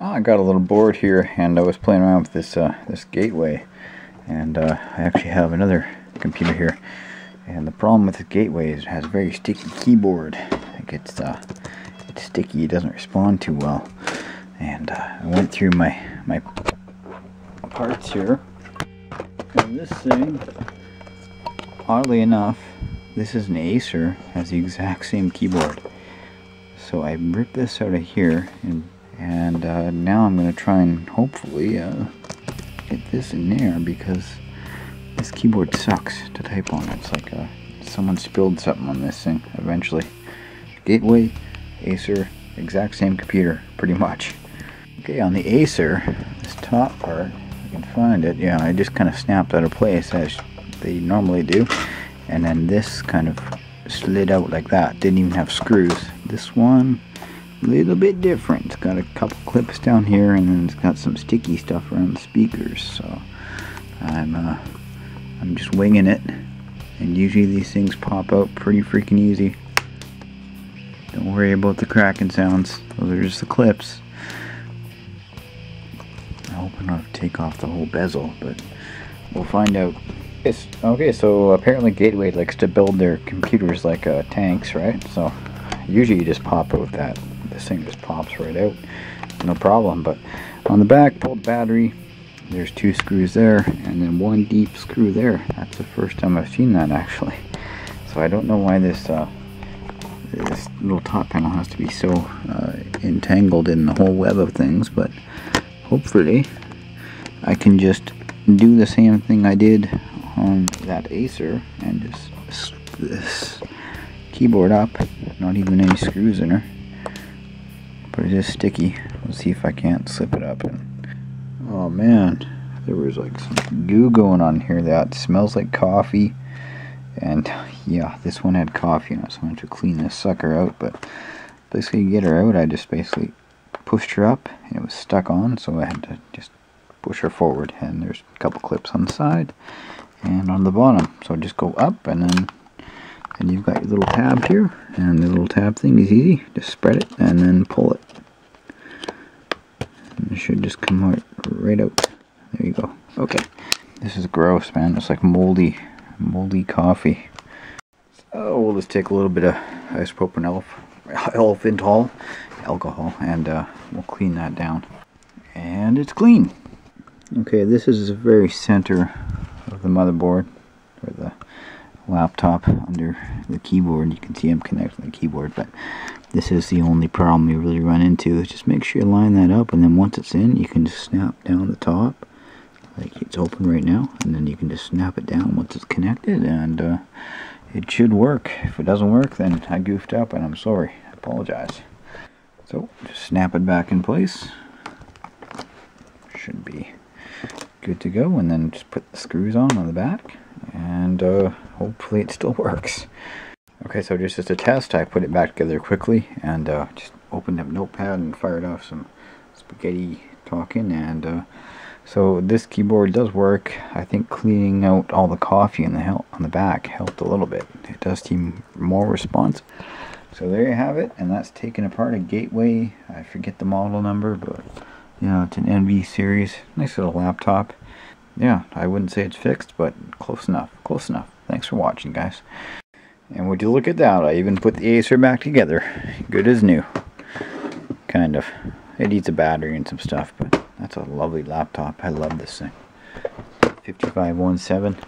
I got a little board here, and I was playing around with this gateway, and I actually have another computer here. And the problem with the gateway is it has a very sticky keyboard. It's sticky. It doesn't respond too well. And I went through my parts here, and this thing, oddly enough, this is an Acer, has the exact same keyboard. So I ripped this out of here, and now I'm going to try and hopefully get this in there, because this keyboard sucks to type on. It's like someone spilled something on this thing eventually. Gateway, Acer, exact same computer, pretty much. Okay, on the Acer, this top part, I can find it. Yeah, I just kind of snapped out of place as they normally do. And then this kind of slid out like that. Didn't even have screws. This one, a little bit different. It's got a couple clips down here, and then it's got some sticky stuff around the speakers. So I'm just winging it. And usually these things pop out pretty freaking easy. Don't worry about the cracking sounds. Those are just the clips. I hope I don't have to take off the whole bezel, but we'll find out. Okay, so apparently Gateway likes to build their computers like tanks, right? So usually you just pop out that. This thing just pops right out, no problem. But on the back, pull the battery. There's 2 screws there, and then 1 deep screw there. That's the first time I've seen that, actually. So I don't know why this little top panel has to be so entangled in the whole web of things, but hopefully I can just do the same thing I did on that Acer and just slip this keyboard up. Not even any screws in her, but it is sticky. Let's see if I can't slip it up. Oh man, there was like some goo going on here that smells like coffee. And yeah, this one had coffee in it, so I had to clean this sucker out. But basically, to get her out, I just basically pushed her up, and it was stuck on, so I had to just push her forward. And there's a couple clips on the side and on the bottom, so just go up, and then you've got your little tab here, and the little tab thing is easy. Just spread it and then pull it, and it should just come right out. There you go. Okay, this is gross, man. It's like moldy coffee. So we'll just take a little bit of isopropyl alcohol, and we'll clean that down, and it's clean. Okay, this is the very center of the motherboard, or the laptop under the keyboard. You can see I'm connecting the keyboard, but this is the only problem you really run into, is just make sure you line that up, and then once it's in, you can just snap down the top, like it's open right now, and then you can just snap it down once it's connected, and it should work. If it doesn't work, then I goofed up, and I'm sorry. I apologize. So just snap it back in place. Should be good to go, and then just put the screws on the back, and hopefully it still works. Okay, so just as a test, I put it back together quickly, and just opened up Notepad and fired off some spaghetti talking, and so this keyboard does work. I think cleaning out all the coffee on the back helped a little bit. It does seem more responsive. So there you have it, and that's taken apart a Gateway. I forget the model number, but yeah, it's an NV series. Nice little laptop. Yeah, I wouldn't say it's fixed, but close enough. Close enough. Thanks for watching, guys. And would you look at that? I even put the Acer back together. Good as new. Kind of. It needs a battery and some stuff, but that's a lovely laptop. I love this thing. 5517.